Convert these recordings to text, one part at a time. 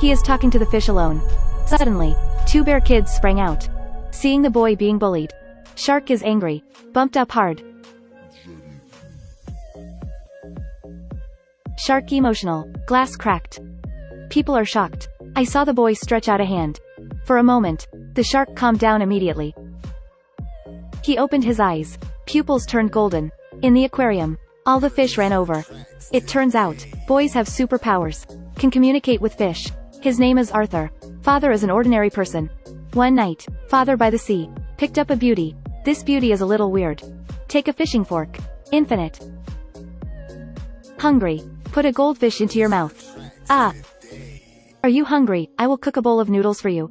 He is talking to the fish alone. Suddenly, two bear kids sprang out. Seeing the boy being bullied, shark is angry, bumped up hard. Shark emotional, glass cracked. People are shocked. I saw the boy stretch out a hand. For a moment, the shark calmed down immediately. He opened his eyes. Pupils turned golden. In the aquarium, all the fish ran over. It turns out, boys have superpowers. Can communicate with fish. His name is Arthur. Father is an ordinary person. One night, father by the sea, picked up a beauty. This beauty is a little weird. Take a fishing fork. Infinite. Hungry. Put a goldfish into your mouth. Ah. Are you hungry? I will cook a bowl of noodles for you.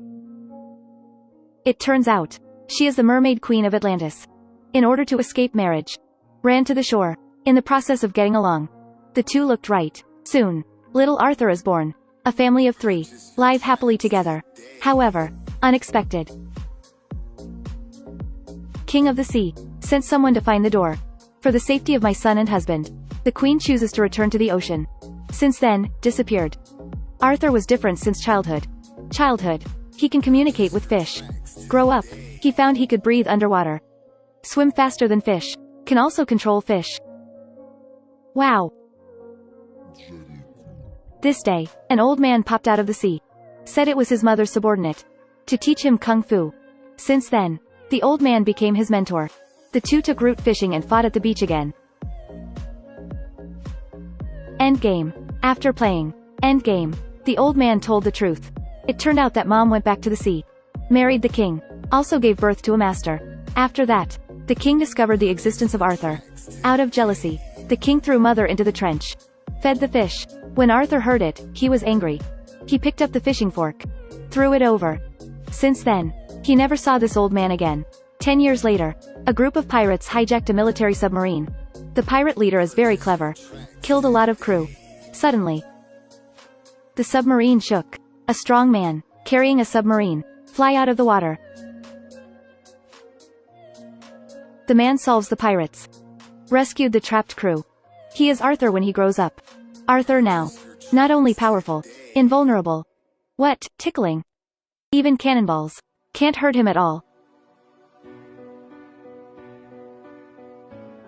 It turns out, she is the mermaid queen of Atlantis. In order to escape marriage, ran to the shore. In the process of getting along, the two looked right. Soon, little Arthur is born. A family of 3, live happily together. However, unexpected. King of the sea, sent someone to find the door. For the safety of my son and husband, the queen chooses to return to the ocean. Since then, disappeared. Arthur was different since childhood. He can communicate with fish. Grow up, he found he could breathe underwater. Swim faster than fish. Can also control fish. Wow. This day, an old man popped out of the sea. Said it was his mother's subordinate. To teach him kung fu. Since then, the old man became his mentor. The two took root fishing and fought at the beach again. Endgame. After playing Endgame, the old man told the truth. It turned out that mom went back to the sea. Married the king. Also gave birth to a master. After that, the king discovered the existence of Arthur. Out of jealousy, the king threw mother into the trench. Fed the fish. When Arthur heard it, he was angry. He picked up the fishing fork. Threw it over. Since then, he never saw this old man again. 10 years later, a group of pirates hijacked a military submarine. The pirate leader is very clever. Killed a lot of crew. Suddenly, the submarine shook. A strong man, carrying a submarine, fly out of the water. The man solves the pirates. Rescued the trapped crew. He is Arthur when he grows up. Arthur now. Not only powerful, invulnerable. What, tickling? Even cannonballs can't hurt him at all.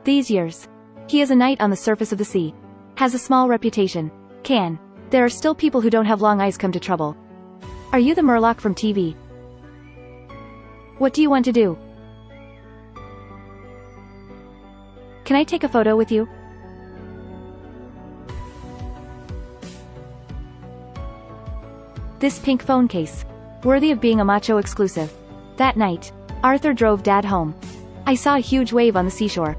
These years, he is a knight on the surface of the sea. Has a small reputation. There are still people who don't have long eyes come to trouble. Are you the Murloc from TV? What do you want to do? Can I take a photo with you? This pink phone case. Worthy of being a macho exclusive. That night, Arthur drove Dad home. I saw a huge wave on the seashore.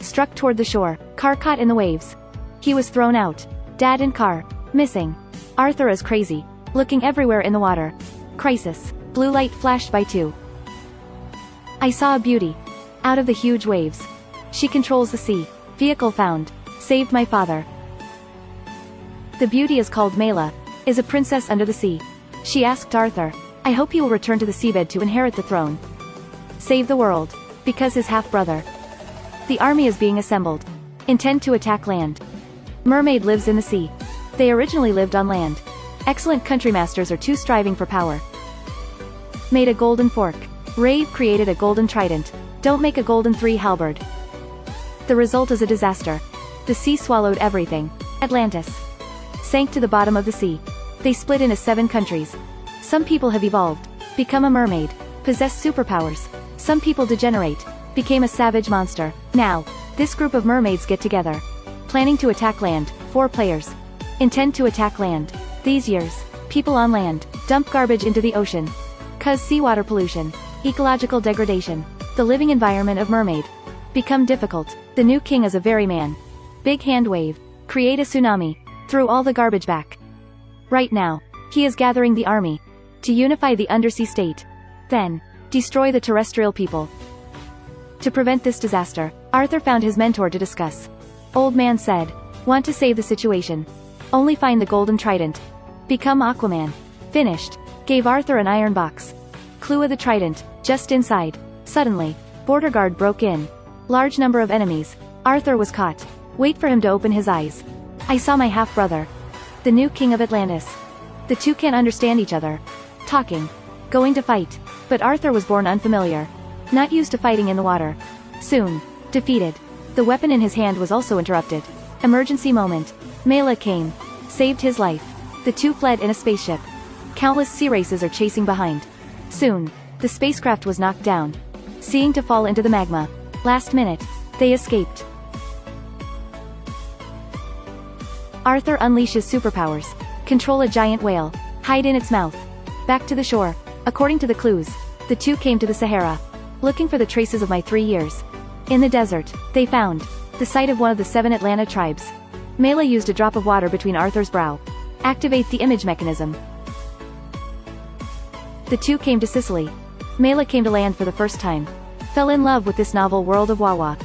Struck toward the shore. Car caught in the waves. He was thrown out. Dad and car. Missing. Arthur is crazy. Looking everywhere in the water. Crisis. Blue light flashed by 2. I saw a beauty. Out of the huge waves. She controls the sea. Vehicle found. Saved my father. The beauty is called Mela. Is a princess under the sea. She asked Arthur, I hope he will return to the seabed to inherit the throne. Save the world. Because his half-brother. The army is being assembled. Intend to attack land. Mermaid lives in the sea. They originally lived on land. Excellent country masters are too striving for power. Made a golden fork. Rave created a golden trident. Don't make a golden 3 halberd. The result is a disaster. The sea swallowed everything. Atlantis sank to the bottom of the sea. They split into 7 countries. Some people have evolved, become a mermaid, possess superpowers. Some people degenerate, became a savage monster. Now, this group of mermaids get together. Planning to attack land, 4 players. Intend to attack land. These years, people on land, dump garbage into the ocean. Cause seawater pollution, ecological degradation. The living environment of mermaid. Become difficult. The new king is a very man. Big hand wave. Create a tsunami. Threw all the garbage back. Right now, he is gathering the army. To unify the undersea state. Then, destroy the terrestrial people. To prevent this disaster, Arthur found his mentor to discuss. Old man said, want to save the situation. Only find the golden trident. Become Aquaman. Finished. Gave Arthur an iron box. Clue of the trident, just inside. Suddenly, border guard broke in. Large number of enemies. Arthur was caught. Wait for him to open his eyes. I saw my half-brother. The new king of Atlantis. The two can't understand each other. Talking. Going to fight. But Arthur was born unfamiliar. Not used to fighting in the water. Soon. Defeated. The weapon in his hand was also interrupted. Emergency moment. Mela came. Saved his life. The two fled in a spaceship. Countless sea races are chasing behind. Soon. The spacecraft was knocked down. Seeing to fall into the magma. Last minute. They escaped. Arthur unleashes superpowers. Control a giant whale. Hide in its mouth. Back to the shore. According to the clues, the two came to the Sahara. Looking for the traces of my 3 years. In the desert, they found the site of one of the 7 Atlanta tribes. Mela used a drop of water between Arthur's brow. Activate the image mechanism. The two came to Sicily. Mela came to land for the first time. Fell in love with this novel world of Wawa.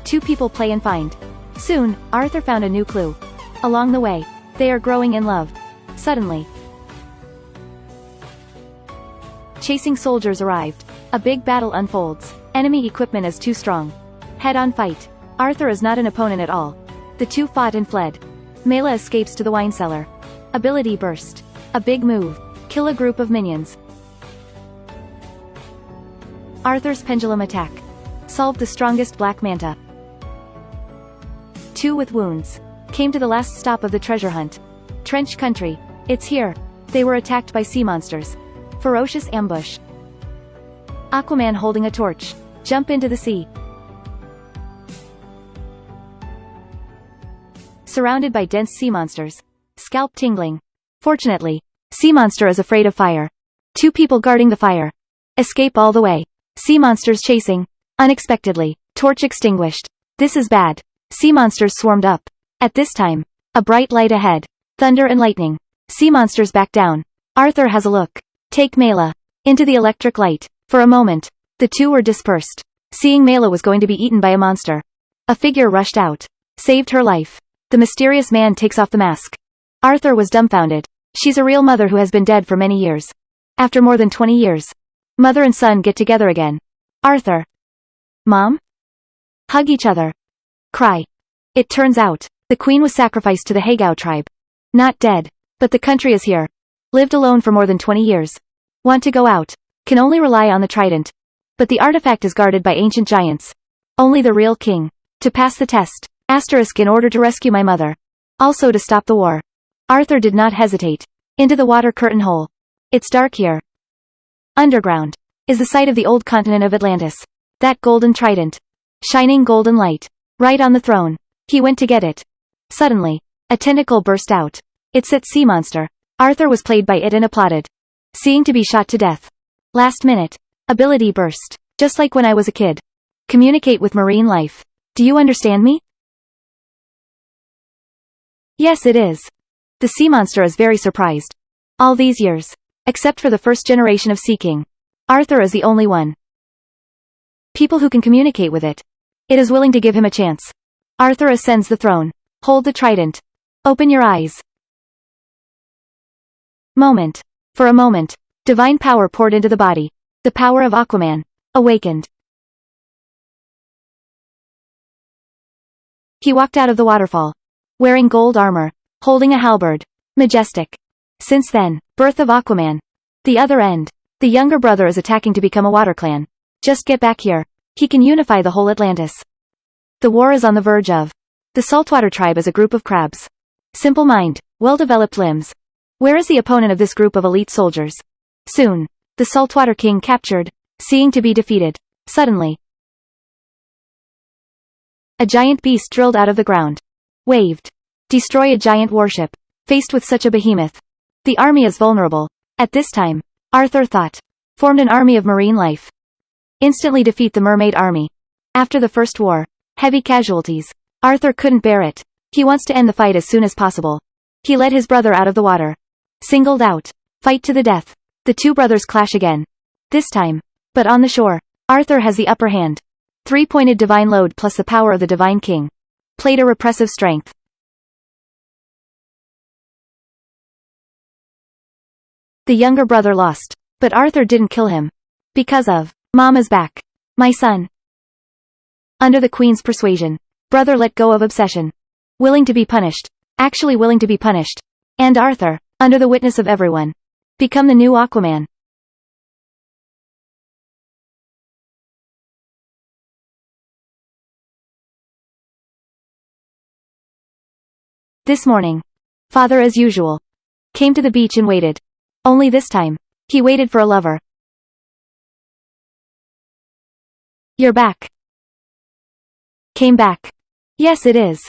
Two people play and find. Soon, Arthur found a new clue. Along the way, they are growing in love. Suddenly, chasing soldiers arrived. A big battle unfolds. Enemy equipment is too strong. Head-on fight. Arthur is not an opponent at all. The two fought and fled. Mela escapes to the wine cellar. Ability burst. A big move. Kill a group of minions. Arthur's pendulum attack. Solved the strongest black manta. Two with wounds. Came to the last stop of the treasure hunt. Trench country. It's here. They were attacked by sea monsters. Ferocious ambush. Aquaman holding a torch. Jump into the sea. Surrounded by dense sea monsters. Scalp tingling. Fortunately, sea monster is afraid of fire. Two people guarding the fire. Escape all the way. Sea monsters chasing. Unexpectedly. Torch extinguished. This is bad. Sea monsters swarmed up. At this time, a bright light ahead. Thunder and lightning. Sea monsters back down. Arthur has a look. Take Mela. Into the electric light. For a moment, the two were dispersed. Seeing Mela was going to be eaten by a monster. A figure rushed out. Saved her life. The mysterious man takes off the mask. Arthur was dumbfounded. She's a real mother who has been dead for many years. After more than 20 years. Mother and son get together again. Arthur. Mom? Hug each other. Cry. It turns out, the queen was sacrificed to the Hagao tribe. Not dead. But the country is here. Lived alone for more than 20 years. Want to go out. Can only rely on the trident. But the artifact is guarded by ancient giants. Only the real king. To pass the test. Asterisk in order to rescue my mother. Also to stop the war. Arthur did not hesitate. Into the water curtain hole. It's dark here. Underground. Is the site of the old continent of Atlantis. That golden trident. Shining golden light. Right on the throne. He went to get it. Suddenly, a tentacle burst out. It's that sea monster. Arthur was played by it and applauded. Seeing to be shot to death. Last minute. Ability burst. Just like when I was a kid. Communicate with marine life. Do you understand me? Yes, it is. The sea monster is very surprised. All these years. Except for the first generation of Sea King. Arthur is the only one. People who can communicate with it. It is willing to give him a chance. Arthur ascends the throne. Hold the trident. Open your eyes. Moment. For a moment, divine power poured into the body. The power of Aquaman. Awakened. He walked out of the waterfall. Wearing gold armor. Holding a halberd. Majestic. Since then, birth of Aquaman. The other end. The younger brother is attacking to become a water clan. Just get back here. He can unify the whole Atlantis. The war is on the verge of. The saltwater tribe is a group of crabs. Simple mind, well-developed limbs. Where is the opponent of this group of elite soldiers? Soon. The saltwater king captured. Seeing to be defeated. Suddenly. A giant beast drilled out of the ground. Waved. Destroy a giant warship. Faced with such a behemoth. The army is vulnerable. At this time, Arthur thought. Formed an army of marine life. Instantly defeat the mermaid army. After the first war. Heavy casualties. Arthur couldn't bear it. He wants to end the fight as soon as possible. He led his brother out of the water. Singled out. Fight to the death. The two brothers clash again. This time. But on the shore. Arthur has the upper hand. 3-pointed divine load plus the power of the divine king. Played a repressive strength. The younger brother lost. But Arthur didn't kill him. Because of. Mom is back. My son. Under the queen's persuasion. Brother let go of obsession. Willing to be punished. Actually willing to be punished. And Arthur, under the witness of everyone, become the new Aquaman. This morning, father as usual, came to the beach and waited. Only this time, he waited for a lover. You're back. Came back. Yes, it is.